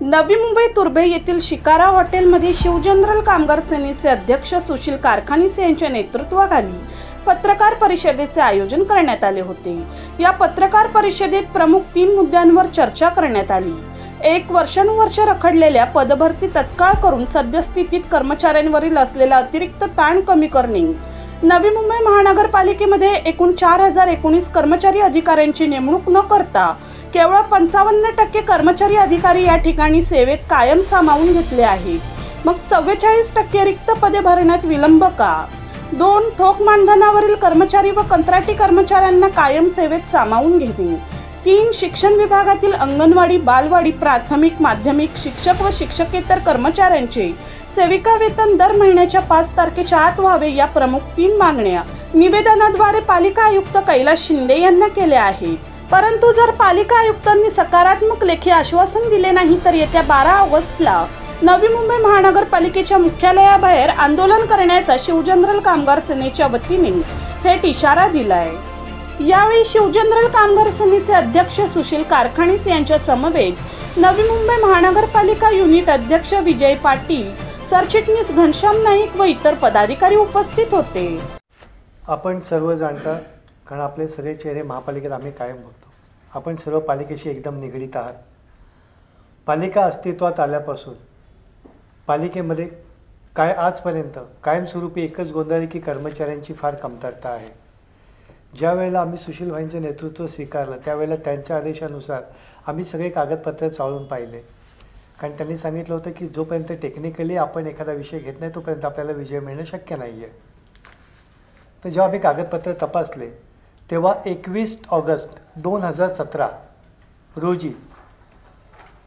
नवी मुंबई तुर्भे येथील शिकारा हॉटेलमध्ये शिवजनरल कामगार सेनेचे अध्यक्ष सुशील कारखानीसे यांच्या नेतृत्वाखाली पत्रकार परिषदेचे आयोजन करण्यात आले होते। या पत्रकार परिषदेत प्रमुख 3 मुद्द्यांवर चर्चा करण्यात आली। एक वर्षानुवर्ष रखडलेल्या पदभरती तत्काळ करून सद्यस्थितीत कर्मचाऱ्यांवरील असलेला अतिरिक्त ताण कमी करणे, नवी मुंबई महानगरपालिकेमध्ये एकूण 4019 कर्मचारी अधिकाऱ्यांची नेमणूक न करता केवळ 55% कर्मचारी अधिकारी या ठिकाणी सेवेत कायम सामावून घेतले आहेत। मग 44% रिक्त पदे भरण्यात विलंब का? 2 ठोक मानधनावरील कर्मचारी व कंत्राटी कर्मचाऱ्यांना कायम सेवेत सामावून घेणे। 3 शिक्षण विभागातील अंगणवाडी, बालवाडी, प्राथमिक, माध्यमिक शिक्षक व शिक्षकेतर कर्मचाऱ्यांचे सेविका वेतन दर महिन्याच्या 5 तारखेच्या आत व्हावे या प्रमुख 3 मागण्या निवेदनाद्वारे पालिका आयुक्त कैलास शिंदे यांना केल्या आहेत। परंतु जर पालिका आयुक्तांनी सकारात्मक लेखी आश्वासन दिले नाही तर येत्या 12 ऑगस्टला नवी मुंबई महानगरपालिकेच्या मुख्यालयाबाहेर आंदोलन करण्याचा शिवजनरल कामगार सेनेच्या वतीने थेट इशारा दिलाय। यावेळी शिवजनरल कामगार सेनेचे अध्यक्ष सुशील कारखानीसे यांच्या समवेत नवी मुंबई महानगरपालिका युनिट अध्यक्ष विजय पाटील, सरचिटणीस घनश्याम नाईक व इतर पदाधिकारी उपस्थित होते। आपण सर्व जाणता, कारण आपले सगळे चेहरे महापालिकेत आम्ही कायम बघतो। आपण सर्व पालिकेशी एकदम निगडीत आहात। पालिका अस्तित्वात आल्यापासून पालिकेमध्ये आजपर्यंत कायमस्वरूपी एकच गोंधळ आहे की कर्मचाऱ्यांची फार कमतरता आहे। ज्या वेळेला आम्ही सुशील भाईंचं नेतृत्व स्वीकारलं त्यावेळेला त्यांच्या आदेशानुसार आम्ही सगळे कागदपत्र चाळून पाहिले, कारण त्यांनी सांगितलं होतं की जोपर्यंत टेक्निकली आपण एखादा विषय घेत नाही तोपर्यंत आपल्याला विजय मिळणं शक्य नाही आहे। तर जेव्हा आम्ही कागदपत्र तपासले तेव्हा 21 ऑगस्ट 2017 रोजी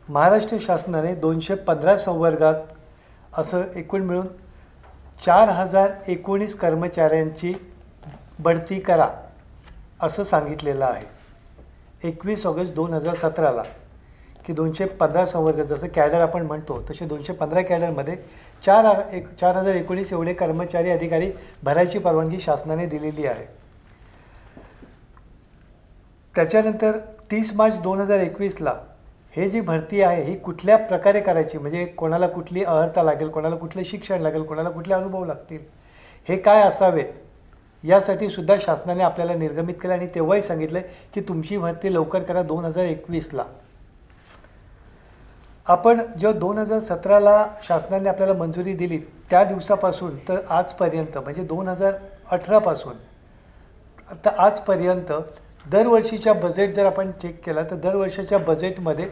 महाराष्ट्र शासनाने 215 संवर्गात असं एकूण मिळून 4019 कर्मचाऱ्यांची बढती करा असं सांगितलेलं आहे। 21 ऑगस्ट 2017ला की 215 संवर्ग, जसं कॅडर आपण म्हणतो तसे 215 कॅडरमध्ये 4019 एवढे कर्मचारी अधिकारी भरायची परवानगी शासनाने दिलेली आहे। त्याच्यानंतर 30 मार्च 2021ला हे जी भरती आहे ही कुठल्या प्रकारे करायची, म्हणजे कोणाला कुठली अर्हता लागेल, कोणाला कुठले शिक्षण लागेल, कोणाला कुठले अनुभव लागतील, हे काय असावेत यासाठी सुद्धा शासनाने आपल्याला निर्गमित केलं आणि तेव्हाही सांगितलं की तुमची भरती लवकर करा 2021ला। आपण जेव्हा 2017ला शासनाने आपल्याला मंजुरी दिली त्या दिवसापासून तर आजपर्यंत, म्हणजे 2018 पासून आता आजपर्यंत दरवर्षीच्या बजेट जर आपण चेक केला तर दरवर्षाच्या बजेटमध्ये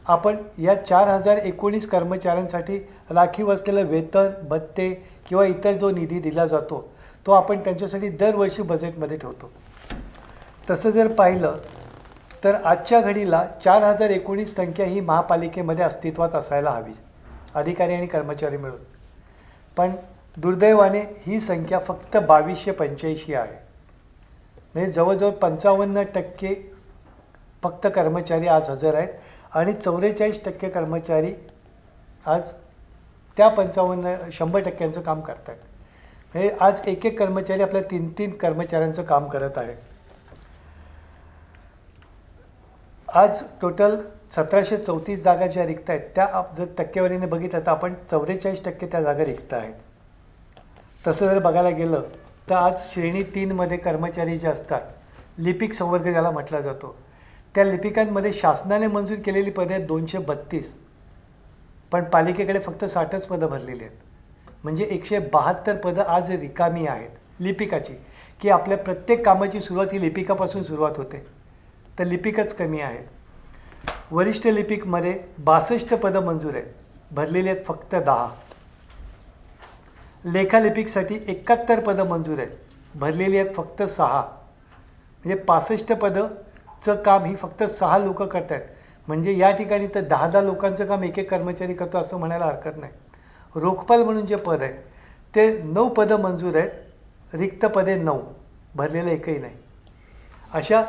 आपण या 4019 कर्मचाऱ्यांसाठी राखीव असलेलं वेतन, भत्ते किंवा इतर जो निधी दिला जातो तो आपण त्यांच्यासाठी दरवर्षी बजेटमध्ये ठेवतो। तसं जर पाहिलं तर आजच्या घडीला 4019 संख्या ही महापालिकेमध्ये अस्तित्वात असायला हवी, अधिकारी आणि कर्मचारी मिळून, पण दुर्दैवाने ही संख्या फक्त 2285 आहे। म्हणजे जवळजवळ 55% फक्त कर्मचारी आज हजर आहेत आणि 44% कर्मचारी आज त्या 100% काम करत आहेत। म्हणजे आज एक कर्मचारी आपल्या 3 कर्मचाऱ्यांचं काम करत आहे। आज टोटल 1734 जागा ज्या रिक्त आहेत त्या जर टक्केवारीने बघितलं तर आपण 44% त्या जागा रिक्त आहेत। तसं जर बघायला गेलं तर आज श्रेणी 3 मध्ये कर्मचारी जे असतात, लिपिक संवर्ग ज्याला म्हटला जातो, त्या लिपिकांमध्ये शासनाने मंजूर केलेली पदे आहेत 232, पण पालिकेकडे फक्त 60च पदं भरलेली आहेत। म्हणजे 172 पदं आज रिकामी आहेत लिपिकाची, की आपल्या प्रत्येक कामाची सुरुवात ही लिपिकापासून सुरुवात होते, तर लिपिकच कमी आहेत। वरिष्ठ लिपिकमध्ये 62 पदं मंजूर आहेत, भरलेली आहेत फक्त 10। लेखालिपिकसाठी 71 पदं मंजूर आहेत, भरलेली आहेत फक्त 6। म्हणजे 65 पदंचं काम ही फक्त 6 लोक करत आहेत। म्हणजे या ठिकाणी तर 10 लोकांचं काम एक कर्मचारी करतो असं म्हणायला हरकत नाही। रोखपाल म्हणून जे पद आहे ते 9 पदं मंजूर आहेत, रिक्त पदे 9, भरलेलं एकही नाही। अशा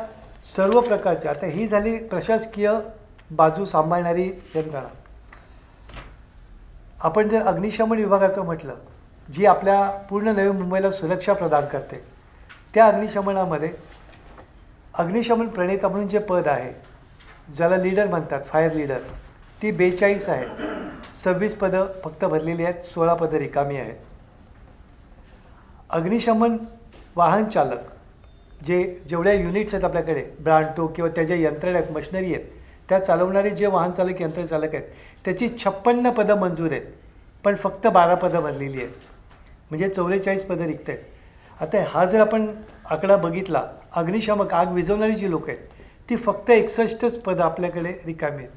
सर्व प्रकारच्या, आता ही झाली प्रशासकीय बाजू सांभाळणारी यंत्रणा। आपण जर अग्निशमन विभागाचं म्हटलं, जी आपल्या पूर्ण नवी मुंबईला सुरक्षा प्रदान करते, त्या अग्निशमनामध्ये अग्निशमन प्रणेता म्हणून जे पद आहे, ज्याला लीडर म्हणतात, फायर लीडर, ती 42 आहेत. 26 पदं फक्त भरलेली आहेत, 16 पदं रिकामी आहेत. अग्निशमन वाहन चालक जेवढ्या युनिट्स आहेत आपल्याकडे, ब्रांटो किंवा त्याच्या यंत्रणा आहेत, मशिनरी आहेत, त्या चालवणारे जे वाहन चालक यंत्र चालक आहेत त्याची 56 पदं मंजूर आहेत, पण फक्त 12 पदं भरलेली आहेत. म्हणजे 44 पदं रिक्त आहेत. आता हा जर आपण आकडा बघितला, अग्निशामक आग विझवणारी जी लोक आहेत ती फक्त 61च पदं आपल्याकडे रिकामी आहेत.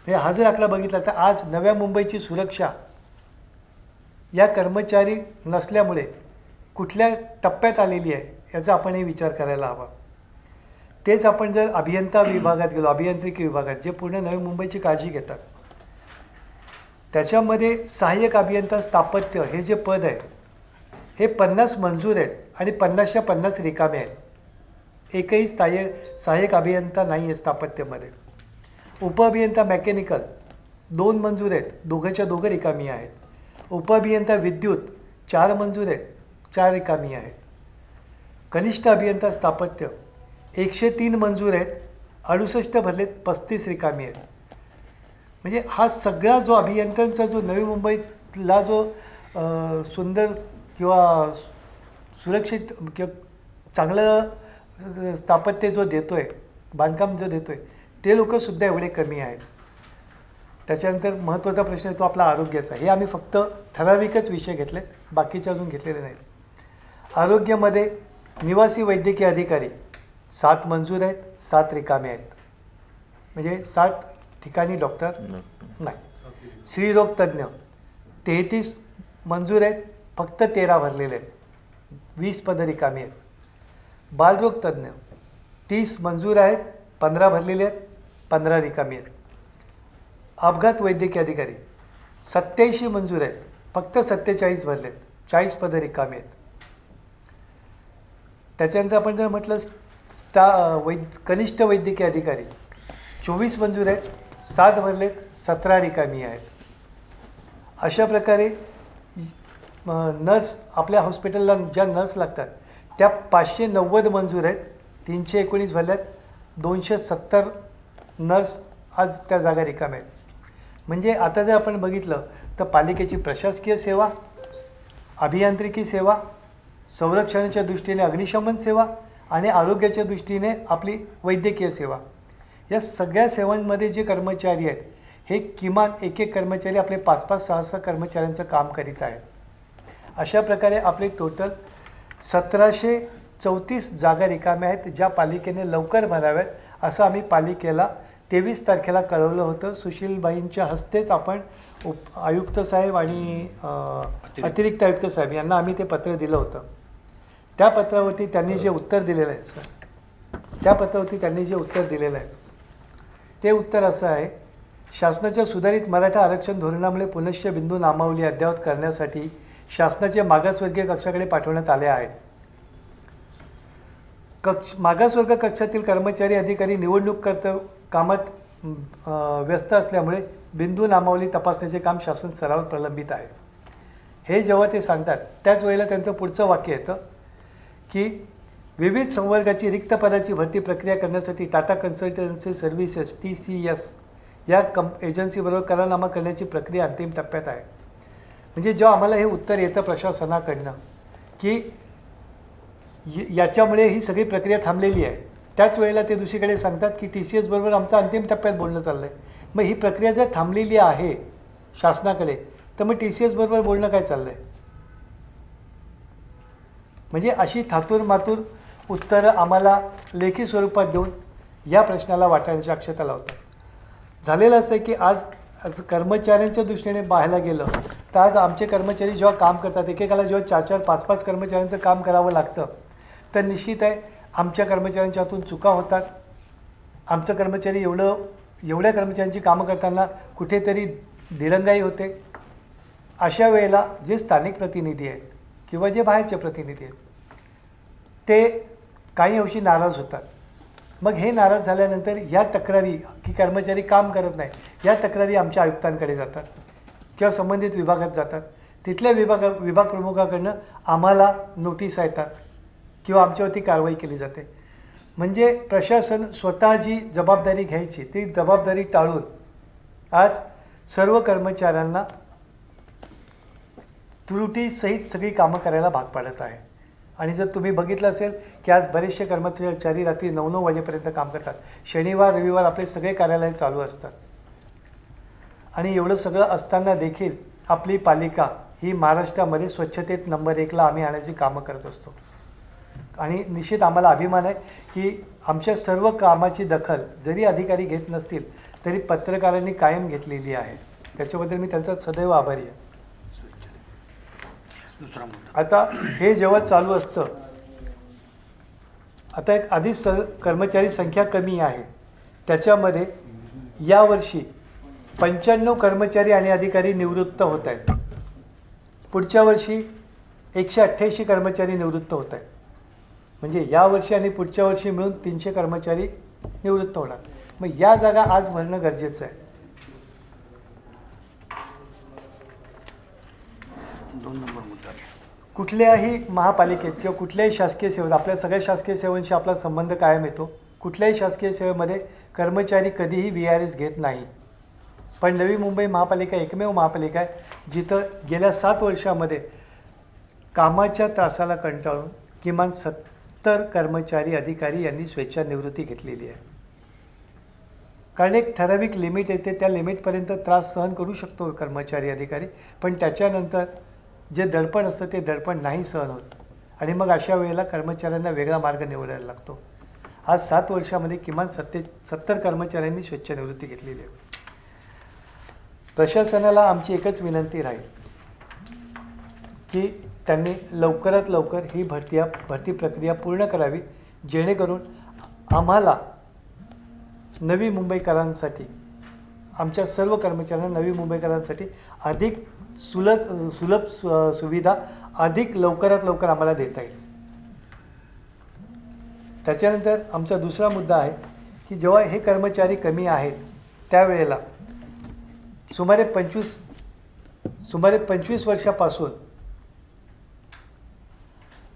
म्हणजे हा जर आकडा बघितला तर आज नव्या मुंबईची सुरक्षा या कर्मचारी नसल्यामुळे कुठल्या टप्प्यात आलेली आहे याचा आपणही विचार करायला हवा. तेच आपण जर अभियंता विभागात गेलो, अभियांत्रिकी विभागात, जे पूर्ण नवी मुंबईची काळजी घेतात, त्याच्यामध्ये सहाय्यक अभियंता स्थापत्य हे जे पद आहे हे 50 मंजूर आहेत आणि 50च्या 50 रिकामे आहेत. एकही सहाय्यक अभियंता नाही आहे स्थापत्यमध्ये. उपअभियंता मेकॅनिकल 2 मंजूर आहेत, दोघंच्या दोघं रिकामी आहेत. उपअभियंता विद्युत 4 मंजूर आहेत, 4 रिकामी आहेत. कनिष्ठ अभियंता स्थापत्य 103 मंजूर आहेत, 68 भरलेत, 35 रिकामी आहेत. म्हणजे हा सगळा जो अभियंत्यांचा जो नवी मुंबईतला जो सुंदर किंवा सुरक्षित किंवा चांगलं स्थापत्य जो देतो आहे, बांधकाम जो देतो आहे, ते लोकंसुद्धा एवढे कमी आहेत. त्याच्यानंतर महत्त्वाचा प्रश्न आहे तो आपला आरोग्याचा. हे आम्ही फक्त ठराविकच विषय घेतले, बाकीचे अजून घेतलेले नाहीत. आरोग्यामध्ये निवासी वैद्यकीय अधिकारी 7 मंजूर आहेत, 7 रिकामे आहेत. म्हणजे 7 ठिकाणी डॉक्टर नाही. स्त्रीरोग तज्ज्ञ 33 मंजूर आहेत, फक्त 13 भरलेले आहेत, 20 पदं रिकामी आहेत. बालरोग तज्ज्ञ 30 मंजूर आहेत, 15 भरलेले आहेत, 15 रिकामी आहेत. अपघात वैद्यकीय अधिकारी 87 मंजूर आहेत, फक्त 47 भरलेत, 40 पदं रिकामी आहेत. त्याच्यानंतर आपण जर म्हटलं कनिष्ठ वैद्यकीय अधिकारी 24 मंजूर आहेत, 7 भरलेत, 17 रिकामी आहेत. अशा प्रकारे नर्स आपल्या हॉस्पिटलला ज्या नर्स लागतात त्या 590 मंजूर आहेत, 319 भरल्यात, 270 नर्स आज त्या जागा रिकाम्या आहेत. म्हणजे आता जर आपण बघितलं तर पालिकेची प्रशासकीय सेवा, अभियांत्रिकी सेवा, संरक्षणाच्या दृष्टीने अग्निशमन सेवा आणि आरोग्याच्या दृष्टीने आपली वैद्यकीय सेवा, या सगळ्या सेवांमध्ये जे कर्मचारी आहेत हे किमान एक कर्मचारी आपले 5-5, 6-6 कर्मचाऱ्यांचं काम करीत आहेत. अशा प्रकारे आपले टोटल 1734 जागा रिकाम्या आहेत, ज्या पालिकेने लवकर भराव्यात असं आम्ही पालिकेला 23 तारखेला कळवलं होतं. सुशीलबाईंच्या हस्तेच आपण आयुक्त साहेब आणि अतिरिक्त आयुक्त साहेब यांना आम्ही ते पत्र दिलं होतं. त्या पत्रावरती त्यांनी जे उत्तर दिलेलं आहे ते उत्तर असं आहे: शासनाच्या सुधारित मराठा आरक्षण धोरणामुळे पुनश्च बिंदू नामावली अद्ययावत करण्यासाठी शासनाचे मागासवर्गीय कक्षाकडे पाठवण्यात आले आहेत. मागासवर्ग कक्षातील कर्मचारी अधिकारी निवडणूक कामात व्यस्त असल्यामुळे बिंदू नामावली तपासण्याचे काम शासन स्तरावर प्रलंबित आहे. हे जेव्हा ते सांगतात त्याच वेळेला त्यांचं पुढचं वाक्य येतं की विविध संवर्गाची रिक्त पदाची भरती प्रक्रिया करण्यासाठी टाटा कन्सल्टन्सी सर्व्हिसेस TCS या एजन्सीबरोबर करारनामा करण्याची प्रक्रिया अंतिम टप्प्यात आहे. म्हणजे जेव्हा आम्हाला हे उत्तर येतं प्रशासनाकडनं की याच्यामुळे ही सगळी प्रक्रिया थांबलेली आहे, त्याच वेळेला ते दुसरीकडे सांगतात की TCS बरोबर आमचं अंतिम टप्प्यात बोलणं चाललं आहे. मग ही प्रक्रिया जर थांबलेली आहे शासनाकडे तर मग TCS बरोबर बोलणं काय चाललं आहे? म्हणजे अशी थातूर मातूर उत्तरं आम्हाला लेखी स्वरूपात देऊन या प्रश्नाला वाटायची शक्यता लावतात. झालेलं असं आहे की आज कर्मचाऱ्यांच्या दृष्टीने पाहायला गेलं तर आज आमचे कर्मचारी जेव्हा काम करतात, एकेकाला जेव्हा 4-4, 5-5 कर्मचाऱ्यांचं काम करावं लागतं तर निश्चित आहे आमच्या कर्मचाऱ्यांच्या हातून चुका होतात. आमचं कर्मचारी एवढ्या कर्मचाऱ्यांची कामं करताना कुठेतरी दिरंगाई होते. अशा वेळेला जे स्थानिक प्रतिनिधी आहेत किंवा जे बाहेरचे प्रतिनिधी आहेत ते काही अंशी नाराज होतात. मग हे नाराज झाल्यानंतर या तक्रारी की कर्मचारी काम करत नाही, या तक्रारी आमच्या आयुक्तांकडे जातात किंवा संबंधित विभागात जातात. तिथल्या विभाग प्रमुखाकडनं आम्हाला नोटीस येतात किंवा आमच्यावरती कारवाई केली जाते. म्हणजे प्रशासन स्वतः जी जबाबदारी घ्यायची ती जबाबदारी टाळून आज सर्व कर्मचाऱ्यांना त्रुटीसहित सगळी कामं करायला भाग पाडत आहे. आणि जर तुम्ही बघितलं असेल की आज बरेचसे कर्मचारी रात्री 9-9 वाजेपर्यंत काम करतात. शनिवार रविवार आपले सगळे कार्यालय चालू असतात. आणि एवढं सगळं असताना देखील आपली पालिका ही महाराष्ट्रामध्ये स्वच्छतेत नंबर 1ला आम्ही आणण्याची कामं करत असतो. आणि निश्चित आम्हाला अभिमान आहे की आमच्या सर्व कामाची दखल जरी अधिकारी घेत नसतील तरी पत्रकारांनी कायम घेतलेली आहे. त्याच्याबद्दल मी त्यांचा सदैव आभारी आहे. आता हे जेव्हा चालू असतं, आता एक आधीच कर्मचारी संख्या कमी आहे, त्याच्यामध्ये यावर्षी 95 कर्मचारी आणि अधिकारी निवृत्त होत आहेत. पुढच्या वर्षी 188 कर्मचारी निवृत्त होत आहेत. म्हणजे यावर्षी आणि पुढच्या वर्षी मिळून 300 कर्मचारी निवृत्त होणार. मग या जागा आज भरणं गरजेचं आहे. 2 नंबर मुद्दा, कुठल्याही महापालिकेत किंवा कुठल्याही शासकीय सेवेत, आपल्या सगळ्या शासकीय सेवांशी आपला संबंध कायम येतो. कुठल्याही शासकीय सेवेमध्ये कर्मचारी कधीही VRS घेत नाही. पण नवी मुंबई महापालिका एकमेव महापालिका आहे जिथं गेल्या 7 वर्षामध्ये कामाच्या त्रासाला कंटाळून किमान 70 कर्मचारी अधिकारी यांनी स्वेच्छानिवृत्ती घेतलेली आहे. कारण एक ठराविक लिमिट येते, त्या लिमिटपर्यंत त्रास सहन करू शकतो कर्मचारी अधिकारी, पण त्याच्यानंतर जे दडपण असतं ते दडपण नाही सहन होत. आणि मग अशा वेळेला कर्मचाऱ्यांना वेगळा मार्ग निवडायला लागतो. आज 7 वर्षामध्ये किमान 70 कर्मचाऱ्यांनी स्वेच्छानिवृत्ती घेतलेली आहे. प्रशासनाला आमची एकच विनंती राहील की त्यांनी लवकरात लवकर ही भरती प्रक्रिया पूर्ण करावी, जेणेकरून आम्हाला नवी मुंबईकरांसाठी, आमच्या सर्व कर्मचाऱ्यांना नवी मुंबईकरांसाठी अधिक सुलभ सुविधा अधिक लवकरात लवकर आम्हाला देता येईल. त्याच्यानंतर आमचा दुसरा मुद्दा आहे की जेव्हा हे कर्मचारी कमी आहेत त्यावेळेला सुमारे 25 वर्षापासून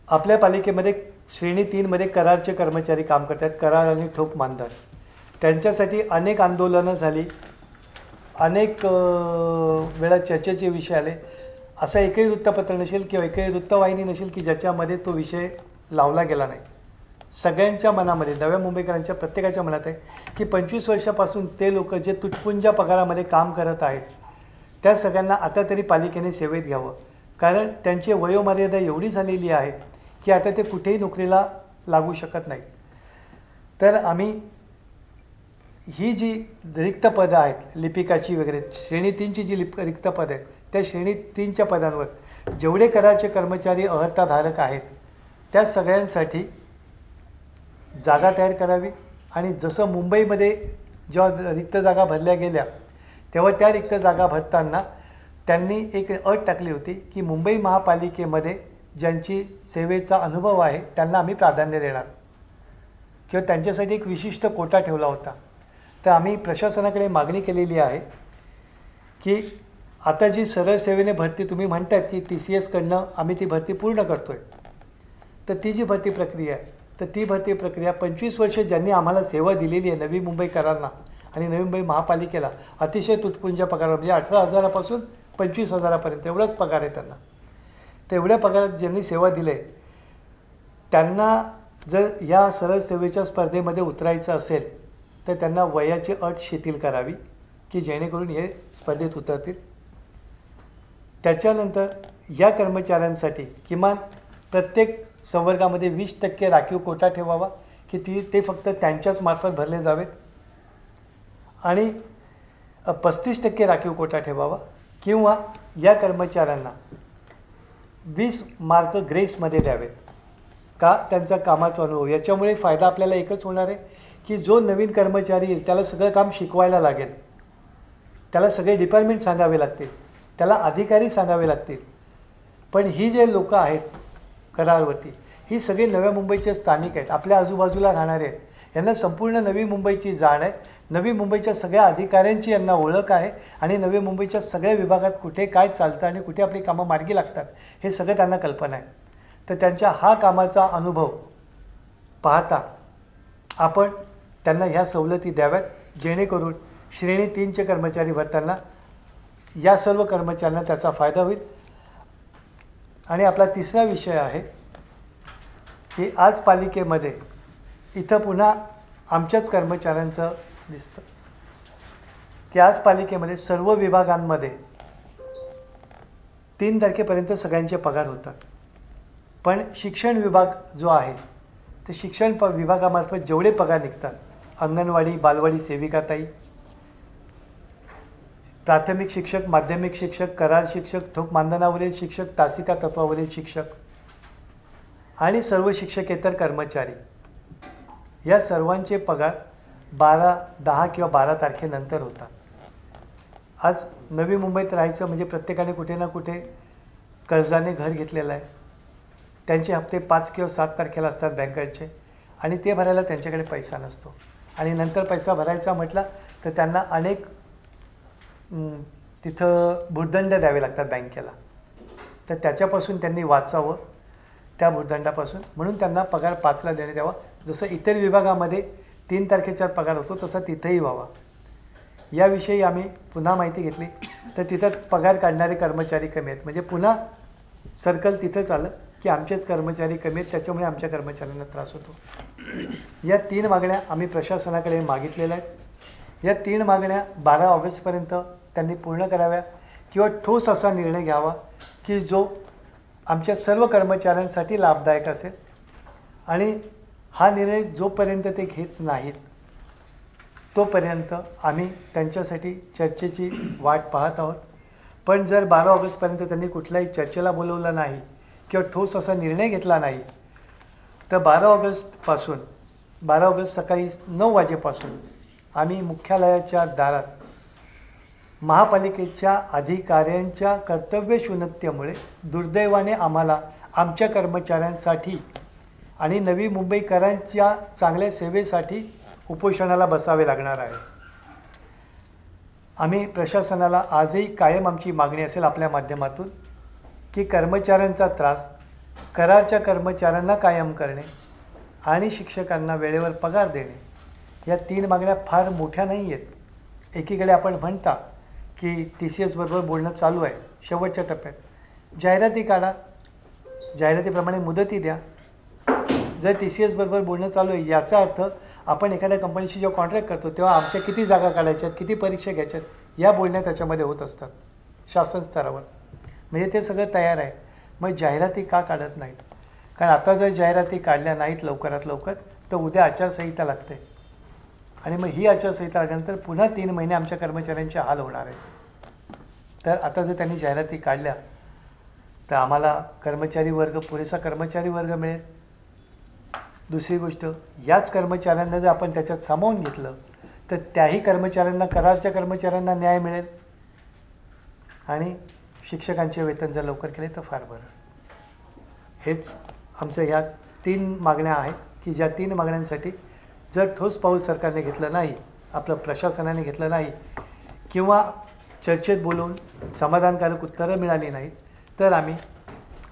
आपल्या पालिकेमध्ये श्रेणी 3मध्ये करारचे कर्मचारी काम करतात. करार आणि ठोक मानधन, त्यांच्यासाठी अनेक आंदोलनं झाली, अनेक वेळा चर्चेचे विषय आले. असा एकही वृत्तपत्र नसेल किंवा एकही वृत्तवाहिनी नसेल की ज्याच्यामध्ये तो विषय लावला गेला नाही. सगळ्यांच्या मनामध्ये, नव्या मुंबईकरांच्या प्रत्येकाच्या मनात आहे की 25 वर्षापासून ते लोक जे तुटपुंजा पगारामध्ये काम करत आहेत त्या सगळ्यांना आता तरी पालिकेने सेवेत घ्यावं. कारण त्यांची वयोमर्यादा एवढी झालेली आहे की आता ते कुठेही नोकरीला लागू शकत नाहीत. तर आम्ही ही जी रिक्त पदं आहेत लिपिकाची वगैरे, श्रेणी 3ची जी रिक्त पदं आहेत त्या श्रेणी 3च्या पदांवर जेवढे करारचे कर्मचारी अर्हताधारक आहेत त्या सगळ्यांसाठी जागा तयार करावी. आणि जसं मुंबईमध्ये जेव्हा रिक्त जागा भरल्या गेल्या तेव्हा त्या रिक्त जागा भरताना त्यांनी एक अट टाकली होती की मुंबई महापालिकेमध्ये ज्यांची सेवेचा अनुभव आहे त्यांना आम्ही प्राधान्य देणार किंवा त्यांच्यासाठी एक विशिष्ट कोटा ठेवला होता. तर आम्ही प्रशासनाकडे मागणी केलेली आहे की आता जी सरळ सेवेने भरती तुम्ही म्हणतायत की TCSकडनं आम्ही ती भरती पूर्ण करतो आहे, तर ती जी भरती प्रक्रिया आहे तर ती भरती प्रक्रिया 25 वर्ष ज्यांनी आम्हाला सेवा दिलेली आहे नवी मुंबईकरांना आणि नवी मुंबई महापालिकेला अतिशय तुटपुंजा पगार, म्हणजे 18,000पासून 25,000पर्यंत एवढाच पगार आहे त्यांना. तेवढ्या पगारात ज्यांनी सेवा दिली आहे त्यांना जर या सरळ सेवेच्या स्पर्धेमध्ये उतरायचं असेल तर त्यांना वयाची अट शिथिल करावी की जेणेकरून हे स्पर्धेत उतरतील. त्याच्यानंतर या कर्मचाऱ्यांसाठी किमान प्रत्येक संवर्गामध्ये 20% राखीव कोटा ठेवावा की ते फक्त त्यांच्याच मार्फत भरले जावेत. आणि 35% राखीव कोटा ठेवावा किंवा या कर्मचाऱ्यांना 20 मार्क ग्रेसमध्ये द्यावेत का त्यांचा कामाचा अनुभव. याच्यामुळे फायदा आपल्याला एकच होणार आहे की जो नवीन कर्मचारी येईल त्याला सगळं काम शिकवायला लागेल, त्याला सगळे डिपार्टमेंट सांगावे लागतील, त्याला अधिकारी सांगावे लागतील. पण ही जे लोक आहेत करारवरती ही सगळे नव्या मुंबईचे स्थानिक आहेत, आपल्या आजूबाजूला राहणारे आहेत. यांना संपूर्ण नवी मुंबईची जाण आहे, नवी मुंबईच्या सगळ्या अधिकाऱ्यांची यांना ओळख आहे आणि नवी मुंबईच्या सगळ्या विभागात कुठे काय चालतं आणि कुठे आपली कामं मार्गी लागतात हे सगळं त्यांना कल्पना आहे. तर त्यांच्या हा कामाचा अनुभव पाहता आपण त्यांना ह्या सवलती द्याव्यात जेणेकरून श्रेणी 3चे कर्मचारी भरताना या सर्व कर्मचाऱ्यांना त्याचा फायदा होईल. आणि आपला तिसरा विषय आहे की आज पालिकेमध्ये इथं पुन्हा आमच्याच कर्मचाऱ्यांचं दिसतं की आज पालिकेमध्ये सर्व विभागांमध्ये 3 तारखेपर्यंत सगळ्यांचे पगार होतात. पण शिक्षण विभाग जो आहे ते शिक्षण विभागामार्फत जेवढे पगार निघतात, अंगणवाडी बालवाडी सेविकाताई, प्राथमिक शिक्षक, माध्यमिक शिक्षक, करार शिक्षक, ठोक मानधनावरील शिक्षक, तासिका तत्वावरील शिक्षक आणि सर्व शिक्षकेतर कर्मचारी, या सर्वांचे पगार 10 किंवा 12 तारखेनंतर होतात. आज नवी मुंबईत राहायचं म्हणजे प्रत्येकाने कुठे ना कुठे कर्जाने घर घेतलेलं आहे. त्यांचे हप्ते 5 किंवा 7 तारखेला असतात बँकांचे आणि ते भरायला त्यांच्याकडे पैसा नसतो. आणि नंतर पैसा भरायचा म्हटला तर त्यांना अनेक तिथं भूर्दंड द्यावे लागतात बँकेला. तर त्याच्यापासून त्यांनी वाचावं, त्या भूर्दंडापासून. म्हणून त्यांना पगार 5ला देण्यात यावा. जसं इतर विभागामध्ये 3 तारखेचा पगार होतो तसा तिथंही व्हावा. याविषयी आम्ही पुन्हा माहिती घेतली तर तिथं पगार काढणारे कर्मचारी कमी आहेत. म्हणजे पुन्हा सर्कल तिथंच आलं की आमचेच कर्मचारी कमी आहेत, त्याच्यामुळे आमच्या कर्मचाऱ्यांना त्रास होतो. या 3 मागण्या आम्ही प्रशासनाकडे मागितलेल्या आहेत. या 3 मागण्या 12 ऑगस्टपर्यंत त्यांनी पूर्ण कराव्या किंवा ठोस असा निर्णय घ्यावा की जो आमच्या सर्व कर्मचाऱ्यांसाठी लाभदायक असेल. आणि हा निर्णय जोपर्यंत ते घेत नाहीत तोपर्यंत आम्ही त्यांच्यासाठी चर्चेची वाट पाहत आहोत. पण जर 12 ऑगस्टपर्यंत त्यांनी कुठल्याही चर्चेला बोलवलं नाही किंवा ठोस असा निर्णय घेतला नाही तर 12 ऑगस्ट सकाळी 9 वाजेपासून आम्ही मुख्यालयाच्या दारात महापालिकेच्या अधिकाऱ्यांच्या कर्तव्यशून्यतेमुळे दुर्दैवाने आम्हाला आमच्या कर्मचाऱ्यांसाठी आणि नवी मुंबईकरांच्या चांगल्या सेवेसाठी उपोषणाला बसावे लागणार आहे. आम्ही प्रशासनाला आजही कायम आमची मागणी असेल आपल्या माध्यमातून की कर्मचाऱ्यांचा त्रास, करारच्या कर्मचाऱ्यांना कायम करणे आणि शिक्षकांना वेळेवर पगार देणे, या 3 मागण्या फार मोठ्या नाही आहेत. एकीकडे आपण म्हणता की TCS बरोबर बोलणं चालू आहे, शेवटच्या टप्प्यात. जाहिराती काढा, जाहिरातीप्रमाणे मुदती द्या. जर TCS बरोबर बोलणं चालू आहे याचा अर्थ आपण एखाद्या कंपनीशी जेव्हा कॉन्ट्रॅक्ट करतो तेव्हा आमच्या किती जागा काढायच्यात, किती परीक्षा घ्यायच्यात, या बोलण्या त्याच्यामध्ये होत असतात शासन स्तरावर. म्हणजे ते सगळं तयार आहे. मग जाहिराती का काढत नाहीत? कारण आता जर जाहिराती काढल्या नाहीत लवकरात लवकर तर उद्या आचारसंहिता लागते आणि मग ही आचारसंहिता लागल्यानंतर पुन्हा 3 महिने आमच्या कर्मचाऱ्यांचे हाल होणार आहेत. तर आता जर त्यांनी जाहिराती काढल्या तर आम्हाला कर्मचारी वर्ग, पुरेसा कर्मचारी वर्ग मिळेल. दुसरी गोष्ट, याच कर्मचाऱ्यांना जर आपण त्याच्यात सामावून घेतलं तर त्याही कर्मचाऱ्यांना, करारच्या कर्मचाऱ्यांना न्याय मिळेल आणि शिक्षकांचे वेतन जर लवकर केले तर फार बरं. हेच आमचं ह्या 3 मागण्या आहेत की ज्या 3 मागण्यांसाठी जर ठोस पाऊल सरकारने घेतलं नाही, आपलं प्रशासनाने घेतलं नाही किंवा चर्चेत बोलवून समाधानकारक उत्तरं मिळाली नाहीत तर आम्ही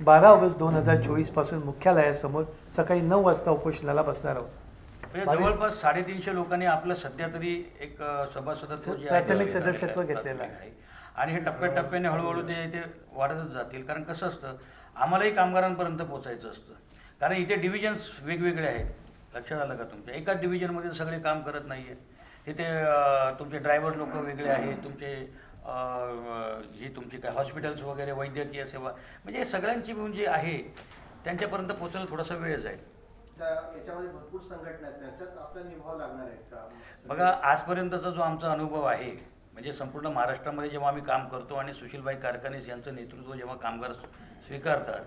12 ऑगस्ट 2024 पासून मुख्यालयासमोर सकाळी 9 वाजता उपोषणाला बसणार आहोत. म्हणजे जवळपास 350 लोकांनी आपलं सध्या तरी एक सभासदत्व प्राथमिक सदस्यत्व घेतलेलं आहे आणि हे टप्प्याटप्प्याने हळूहळू ते वाढतच जातील. कारण कसं असतं, आम्हालाही कामगारांपर्यंत पोहोचायचं असतं. कारण इथे डिव्हिजन्स वेगवेगळे आहेत. लक्षात आलं का तुमच्या? एकाच डिव्हिजनमध्ये सगळे काम करत नाही आहे. इथे तुमचे ड्रायव्हर लोक वेगळे आहेत, तुमचे ही तुमची काय हॉस्पिटल्स वगैरे, वैद्यकीय सेवा, म्हणजे सगळ्यांची म्हणजे आहे त्यांच्यापर्यंत पोहोचायला थोडासा वेळ जाईल. याच्यामध्ये भरपूर संघटना आहेत, त्याच्यात आपला निभाव लागणार आहे का? बघा, आजपर्यंतचा जो आमचा अनुभव आहे, म्हणजे संपूर्ण महाराष्ट्रामध्ये जेव्हा आम्ही काम करतो आणि सुशीलभाई कारखानीस यांचं नेतृत्व जेव्हा कामगार स्वीकारतात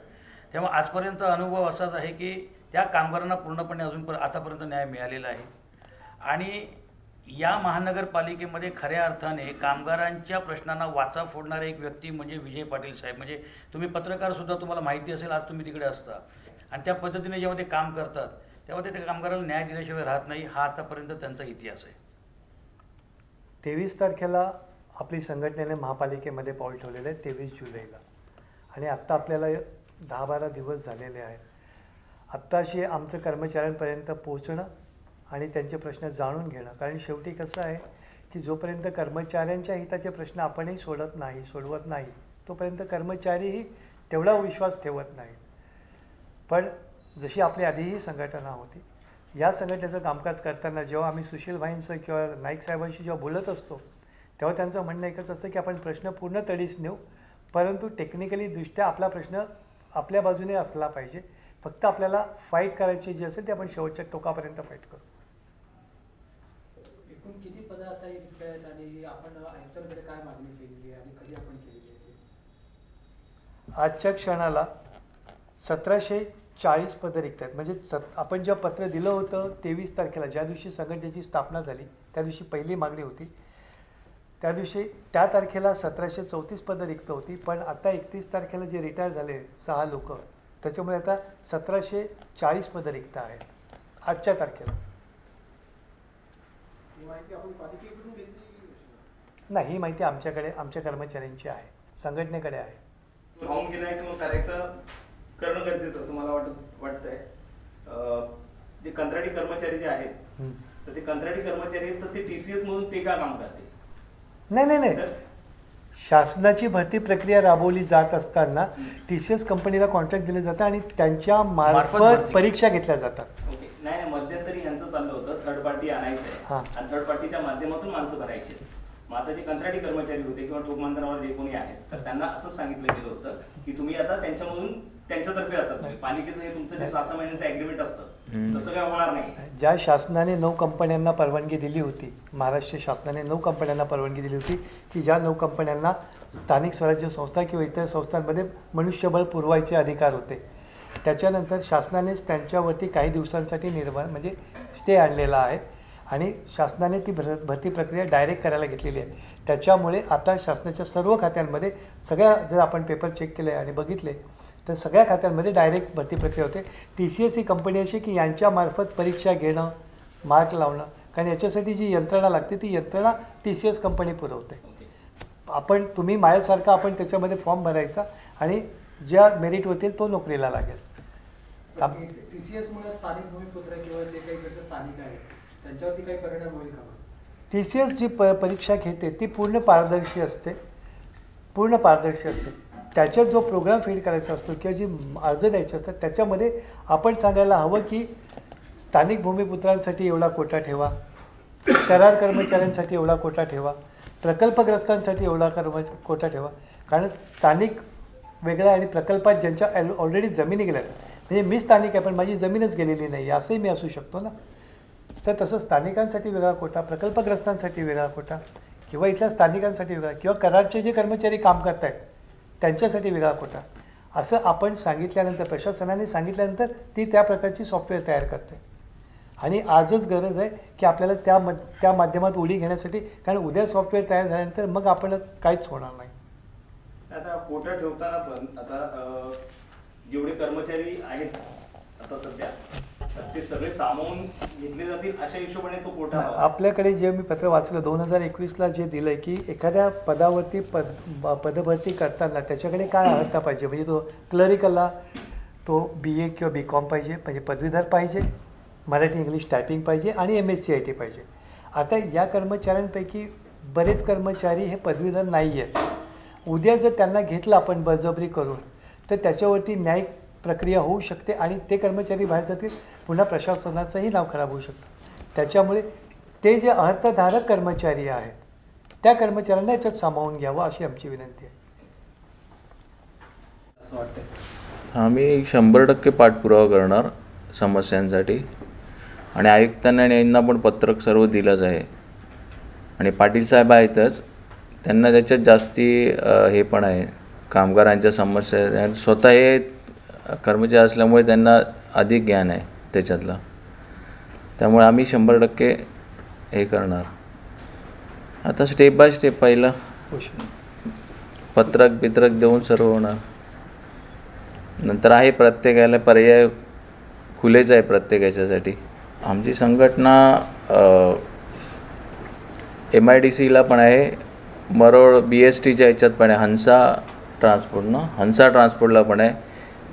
तेव्हा आजपर्यंत अनुभव असाच आहे की त्या कामगारांना पूर्णपणे आतापर्यंत न्याय मिळालेला आहे. आणि या महानगरपालिकेमध्ये खऱ्या अर्थाने कामगारांच्या प्रश्नांना वाचा फोडणारे एक व्यक्ती म्हणजे विजय पाटील साहेब. म्हणजे तुम्ही पत्रकारसुद्धा, तुम्हाला माहिती असेल, आज तुम्ही तिकडे असता आणि त्या पद्धतीने जेव्हा ते काम करतात तेव्हा ते त्या कामगाराला न्याय दिल्याशिवाय राहत नाही. हा आतापर्यंत त्यांचा इतिहास आहे. 23 तारखेला आपली संघटनेने महापालिकेमध्ये पाऊल ठेवलेलं आहे, 23 जुलैला. आणि आत्ता आपल्याला 10-12 दिवस झालेले आहेत. आत्ताशी आमचं कर्मचाऱ्यांपर्यंत पोहोचणं आणि त्यांचे प्रश्न जाणून घेणं. कारण शेवटी कसं आहे की जोपर्यंत कर्मचाऱ्यांच्या हिताचे प्रश्न आपणही सोडवत नाही तोपर्यंत कर्मचारीही तेवढा विश्वास ठेवत नाही. पण जशी आपली आधीही संघटना होती, या संघटनेचं कामकाज करताना जेव्हा आम्ही सुशील भाईंचं किंवा नाईक साहेबांशी जेव्हा बोलत असतो तेव्हा त्यांचं म्हणणं एकच असतं की आपण प्रश्न पूर्ण तडीस नेऊ, परंतु टेक्निकली दृष्ट्या आपला प्रश्न आपल्या बाजूने असला पाहिजे. फक्त आपल्याला फाईट करायची जी असेल ती आपण शेवटच्या टोकापर्यंत फाईट करू. एकूण किती पदं आता रिक्त आहेत आणि आपण आयुक्तांकडे काय मागणी केलेली आहे आणि कधी आपण केलेली आहे? आजच्या क्षणाला 1740 पदं रिक्त आहेत. म्हणजे आपण जेव्हा पत्र दिलं होतं 23 तारखेला, ज्या दिवशी संघटनेची स्थापना झाली त्या दिवशी पहिली मागणी होती, त्या दिवशी त्या तारखेला 1734 पदं रिक्त होती. पण आता 31 तारखेला जे रिटायर झाले 6 लोक, त्याच्यामुळे आता 1740 पदं रिक्त आहेत आजच्या तारखेला. ही माहिती आपण पालिकेकडून घेतली? नाही, ही माहिती आमच्या कर्मचाऱ्यांची आहे, संघटनेकडे आहे. राहून गेलाय किंवा करायचं करणं गरजेचं असं मला वाटतंय. जे कंत्राटी कर्मचारी जे आहेत तर ते कंत्राटी कर्मचारी आहेत तर ते TCS म्हणून ते का काम करते? नाही, शासनाची भरती प्रक्रिया राबवली जात असताना TCS कंपनीला कॉन्ट्रॅक्ट दिले जातं आणि त्यांच्या मार्फत परीक्षा घेतल्या जातात. ओके. नाही, मध्यंतरी यांचं चाललं होतं थर्ड पार्टी आणायचं आहे आणि थर्ड पार्टीच्या माध्यमातून माणसं भरायची. मग आता जे कंत्राटी कर्मचारी होते किंवा ठोक मानधनावर जे कोणी आहेत तर त्यांना असं सांगितलं गेलं होतं की तुम्ही आता त्यांच्यामधून त्यांच्यातर्फे असत, पालिकेचं हे तुमचं जे 6 महिन्यांचं ॲग्रीमेंट असतं तसं काय होणार नाही. ज्या शासनाने 9 कंपन्यांना परवानगी दिली होती, महाराष्ट्र शासनाने 9 कंपन्यांना परवानगी दिली होती की ज्या 9 कंपन्यांना स्थानिक स्वराज्य संस्था किंवा इतर संस्थांमध्ये मनुष्यबळ पुरवायचे अधिकार होते, त्याच्यानंतर शासनानेच त्यांच्यावरती काही दिवसांसाठी म्हणजे स्टे आणलेला आहे आणि शासनाने ती भरती प्रक्रिया डायरेक्ट करायला घेतलेली आहे. त्याच्यामुळे आता शासनाच्या सर्व खात्यांमध्ये जर आपण पेपर चेक केले आणि बघितले तर सगळ्या खात्यांमध्ये डायरेक्ट भरती प्रक्रिया होते. TCS ही कंपनी अशी की यांच्यामार्फत परीक्षा घेणं, मार्क लावणं, कारण याच्यासाठी जी यंत्रणा लागते ती यंत्रणा TCS कंपनी पुरवते. तुम्ही माझ्यासारखा आपण त्याच्यामध्ये फॉर्म भरायचा आणि ज्या मेरिट होतील तो नोकरीला लागेल. TCS मुळे स्थानिक भूमिपुत्र किंवा जे काही स्थानिक आहेत त्यांच्यावरती काही परिणाम होईल का? TCS जी परीक्षा घेते ती पूर्ण पारदर्शी असते. त्याच्यात जो प्रोग्राम फीड करायचा असतो किंवा जी अर्ज द्यायचे असतात त्याच्यामध्ये आपण सांगायला हवं की स्थानिक भूमिपुत्रांसाठी एवढा कोटा ठेवा, करार कर्मचाऱ्यांसाठी एवढा कोटा ठेवा, प्रकल्पग्रस्तांसाठी एवढा कोटा ठेवा. कारण स्थानिक वेगळा आणि प्रकल्पात ज्यांच्या ऑलरेडी जमिनी गेल्या, म्हणजे मी स्थानिक आहे पण माझी जमीनच गेलेली नाही असंही मी असू शकतो ना. तर तसं स्थानिकांसाठी वेगळा कोटा, प्रकल्पग्रस्तांसाठी वेगळा कोटा किंवा इथल्या स्थानिकांसाठी वेगळा किंवा करारचे जे कर्मचारी काम करत आहेत त्यांच्यासाठी वेगळा कोटा, असं आपण सांगितल्यानंतर, प्रशासनाने सांगितल्यानंतर ती त्या प्रकारची सॉफ्टवेअर तयार करते. आणि आजच गरज आहे की आपल्याला त्या माध्यमात उडी घेण्यासाठी, कारण उद्या सॉफ्टवेअर तयार झाल्यानंतर मग आपल्याला काहीच होणार नाही. आता कोटा ठेवताना पण आता जेवढे कर्मचारी आहेत आता सध्या ते सगळे सामावून घेतले जातील अशा हिशोबाने तो कोटा आपल्याकडे जे मी पत्र वाचलं 2021ला जे दिलंय की एखाद्या पदावरती पदभरती करताना त्याच्याकडे काय अर्हता पाहिजे, म्हणजे तो क्लरिकलला तो BA किंवा BCom पाहिजे, म्हणजे पदवीधर पाहिजे, मराठी इंग्लिश टायपिंग पाहिजे आणि MSc पाहिजे. आता या कर्मचाऱ्यांपैकी बरेच कर्मचारी हे पदवीधर नाही आहेत. उद्या जर त्यांना घेतलं आपण बळजबरी करून तर त्याच्यावरती न्यायिक प्रक्रिया होऊ शकते आणि ते कर्मचारी बाहेर जातील, पुन्हा प्रशासनाचंही नाव खराब होऊ शकतं. त्याच्यामुळे ते जे अर्थधारक कर्मचारी आहेत त्या कर्मचाऱ्यांना याच्यात सामावून घ्यावं अशी आमची विनंती आहे. असं वाटतं आम्ही 100% पाठपुरावा करणार समस्यांसाठी आणि आयुक्तांना आणि यांना पण पत्रक सर्व दिलंच आहे आणि पाटील साहेब आहेतच, त्यांना त्याच्यात जास्ती हे पण आहे कामगारांच्या समस्या, स्वतः हे कर्मचारी असल्यामुळे त्यांना अधिक ज्ञान आहे त्याच्यातलं, त्यामुळे आम्ही 100% हे करणार. आता स्टेप बाय स्टेप पहिलं पत्रक देऊन सर्व होणार. नंतर आहे प्रत्येकाला पर्याय खुलेच आहे प्रत्येक याच्यासाठी. आमची संघटना MIDCला पण आहे, मरोळ BSTच्या याच्यात पण आहे, हंसा ट्रान्सपोर्टला पण आहे.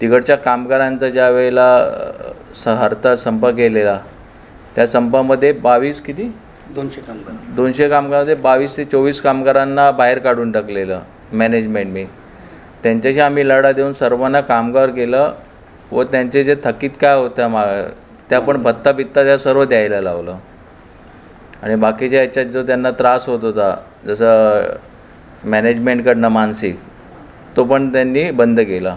तिकडच्या कामगारांचा ज्या वेळेला हरताळ संप केलेला त्या संपामध्ये 22 200 कामगार 200 कामगारांमध्ये 22 ते 24 कामगारांना बाहेर काढून टाकलेलं मॅनेजमेंटने. त्यांच्याशी आम्ही लढा देऊन सर्वांना कामगार केलं व त्यांचे जे थकीत काय होत्या त्या पण भत्ता बित्ता त्या सर्व द्यायला लावलं. आणि बाकीच्या याच्यात जो त्यांना त्रास होत होता जसं मॅनेजमेंटकडनं मानसिक, तो पण त्यांनी बंद केला.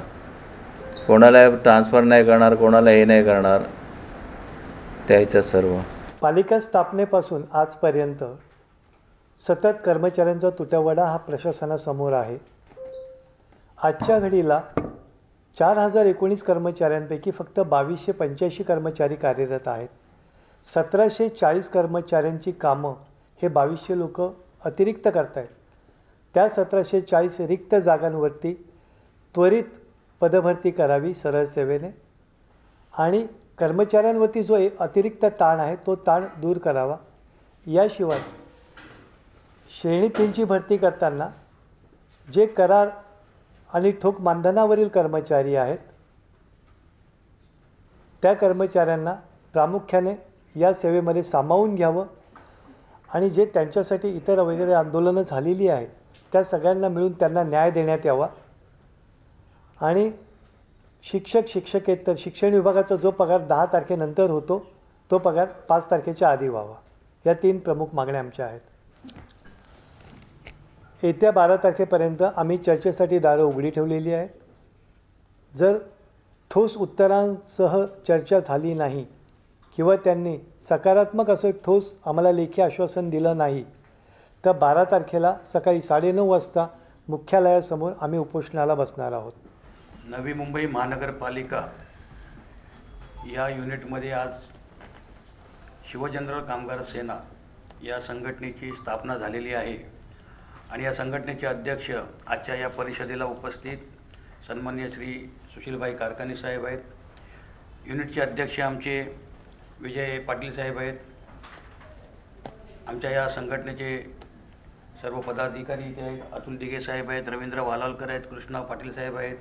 कोणाला ट्रान्सफर नाही करणार, कोणाला हे नाही करणार, त्या ह्याच्यात सर्व. पालिका स्थापनेपासून आजपर्यंत सतत कर्मचाऱ्यांचा तुटवडा हा प्रशासनासमोर आहे. आजच्या घडीला 4019 कर्मचाऱ्यांपैकी फक्त 2285 कर्मचारी कार्यरत आहेत. 1740 कर्मचाऱ्यांची कामं हे 2200 लोक अतिरिक्त करत आहेत. त्या 1740 रिक्त जागांवरती त्वरित पदभरती करावी सरळ सेवेने आणि कर्मचाऱ्यांवरती जो अतिरिक्त ताण आहे तो ताण दूर करावा. याशिवाय श्रेणी 3ची भरती करताना जे करार आणि ठोक मानधनावरील कर्मचारी आहेत त्या कर्मचाऱ्यांना प्रामुख्याने या सेवेमध्ये सामावून घ्यावं आणि जे त्यांच्यासाठी इतर वगैरे आंदोलनं झालेली आहेत त्या सगळ्यांना मिळून त्यांना न्याय देण्यात यावा. आणि शिक्षकेतर शिक्षण विभागाचा जो पगार 10 तारखेनंतर होतो तो पगार 5 तारखेच्या आधी व्हावा. या 3 प्रमुख मागण्या आमच्या आहेत. येत्या 12 तारखेपर्यंत आम्ही चर्चेसाठी दारं उघडी ठेवलेली आहेत. जर ठोस उत्तरांसह चर्चा झाली नाही किंवा त्यांनी सकारात्मक असं ठोस आम्हाला लेखी आश्वासन दिलं नाही तर 12 तारखेला सकाळी 9:30 वाजता मुख्यालयासमोर आम्ही उपोषणाला बसणार आहोत. नवी मुंबई महानगरपालिका या युनिटमध्ये आज शिवजनरल कामगार सेना या संघटनेची स्थापना झालेली आहे. आणि या संघटनेचे अध्यक्ष आजच्या या परिषदेला उपस्थित सन्माननीय श्री सुशीलभाई कारखानी साहेब आहेत. युनिटचे अध्यक्ष आमचे विजय पाटील साहेब आहेत. आमच्या या संघटनेचे सर्व पदाधिकारी इथे आहेत. अतुल दिघे साहेब आहेत, रवींद्र वालावलकर आहेत, कृष्णा पाटील साहेब आहेत,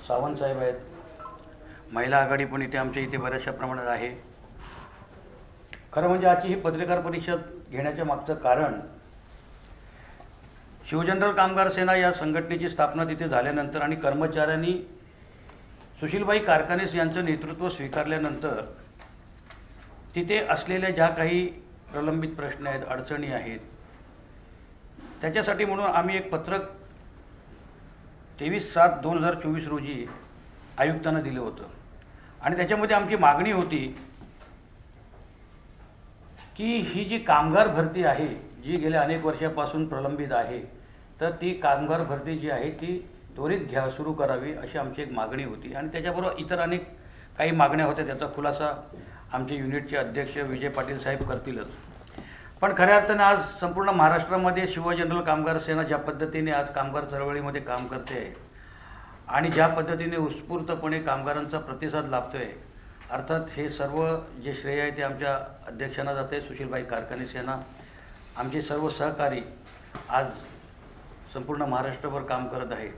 सावंत साहेब आहेत. महिला आघाडी पण इथे आमच्या इथे बऱ्याचशा प्रमाणात आहे. खरं म्हणजे आजची ही पत्रकार परिषद घेण्याच्या मागचं कारण शिवजनरल कामगार सेना या संघटनेची स्थापना तिथे झाल्यानंतर आणि कर्मचाऱ्यांनी सुशीलभाई कारखानीस यांचं नेतृत्व स्वीकारल्यानंतर तिथे असलेल्या ज्या काही प्रलंबित प्रश्न आहेत, अडचणी आहेत, त्याच्यासाठी म्हणून आम्ही एक पत्रक 23/7/2024 रोजी आयुक्तांना दिलं होतं. आणि त्याच्यामध्ये आमची मागणी होती की ही जी कामगार भरती आहे जी गेल्या अनेक वर्षापासून प्रलंबित आहे तर ती कामगार भरती जी आहे ती त्वरित सुरू करावी अशी आमची एक मागणी होती. आणि त्याच्याबरोबर इतर अनेक काही मागण्या होत्या. त्याचा खुलासा आमचे युनिटचे अध्यक्ष विजय पाटील साहेब करतीलच. पण खऱ्या अर्थानं आज संपूर्ण महाराष्ट्रामध्ये शिवजनरल कामगार सेना ज्या पद्धतीने आज कामगार चळवळीमध्ये काम करते आहे आणि ज्या पद्धतीने उत्स्फूर्तपणे कामगारांचा प्रतिसाद लाभतो आहे, अर्थात हे सर्व जे श्रेय आहे ते आमच्या अध्यक्षांना जाते, सुशीलभाई कारखानी सेना. आमचे सर्व सहकारी आज संपूर्ण महाराष्ट्रभर काम करत आहे.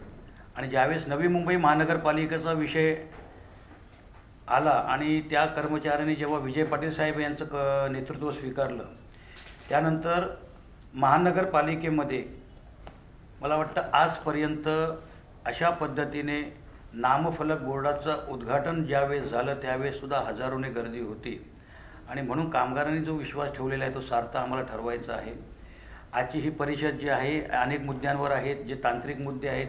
आणि ज्यावेळेस नवी मुंबई महानगरपालिकेचा विषय आला आणि त्या कर्मचाऱ्यांनी जेव्हा विजय पाटील साहेब यांचं नेतृत्व स्वीकारलं त्यानंतर महानगरपालिकेमध्ये मला वाटतं आजपर्यंत अशा पद्धतीने नामफलक बोर्डाचं उद्घाटन ज्यावेळेस झालं त्यावेळेससुद्धा हजारोने गर्दी होती. आणि म्हणून कामगारांनी जो विश्वास ठेवलेला आहे तो सार्थ आम्हाला ठरवायचा आहे. आजची ही परिषद जी आहे अनेक मुद्द्यांवर आहेत. जे तांत्रिक मुद्दे आहेत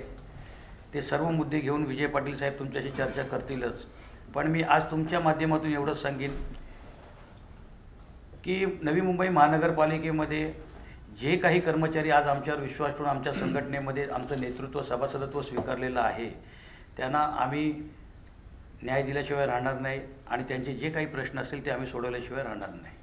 ते सर्व मुद्दे घेऊन विजय पाटील साहेब तुमच्याशी चर्चा करतीलच. पण मी आज तुमच्या माध्यमातून एवढंच सांगेन की नवी मुंबई महानगरपालिकेमध्ये जे काही कर्मचारी आज आमच्यावर विश्वास ठेवून आमच्या संघटनेमध्ये आमचं नेतृत्व सभासदत्व स्वीकारलेलं आहे त्यांना आम्ही न्याय दिल्याशिवाय राहणार नाही आणि त्यांचे जे काही प्रश्न असतील ते आम्ही सोडवल्याशिवाय राहणार नाही.